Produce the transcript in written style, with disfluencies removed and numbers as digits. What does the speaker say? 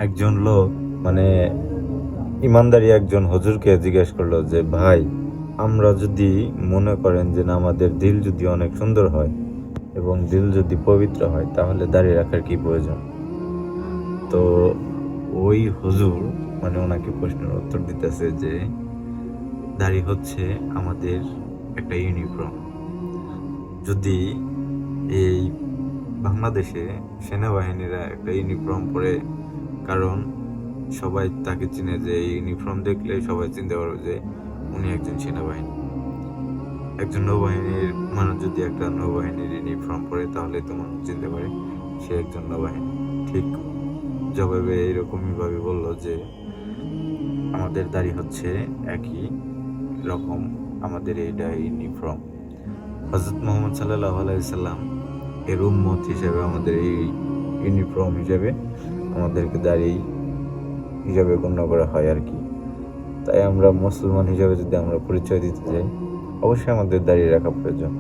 একজন লোক মানে ইমানদারি একজন হুজুরকে জিজ্ঞেস করলো যে ভাই, আমরা যদি মনে করেন যে না, আমাদের দিল যদি অনেক সুন্দর হয় এবং দিল যদি পবিত্র হয়, তাহলে দাড়ি রাখার কি প্রয়োজন? তো ওই হুজুর মানে ওনাকে প্রশ্নের উত্তর দিতেছে যে দাড়ি হচ্ছে আমাদের একটা ইউনিফর্ম। যদি এই বাংলাদেশে সেনাবাহিনীরা একটা ইউনিফর্ম পরে, কারণ সবাই তাকে চিনে, যে এই ইউনিফর্ম দেখলে সবাই চিনতে পারবে যে উনি একজন সেনাবাহিনী। একজন নৌবাহিনীর মানুষ যদি একটা নৌবাহিনীর ইউনিফর্ম পরে, তাহলে তো মানুষ চিনতে পারে সে একজন নৌবাহিনী। ঠিক জবাবে এইরকমই ভাবে বললো যে আমাদের দাড়ি হচ্ছে একই রকম, আমাদের এইটা ইউনিফর্ম। হযরত মুহাম্মদ সাল্লাল্লাহু আলাইহি সাল্লাম এর উম্মত হিসেবে আমাদের এই ইউনিফর্ম হিসেবে আমাদেরকে দাড়ি হিসাবে গণ্য করা হয় আর কি। তাই আমরা মুসলমান হিসেবে যদি আমরা পরিচয় দিতে চাই, অবশ্যই আমাদের দাড়ি রাখা প্রয়োজন।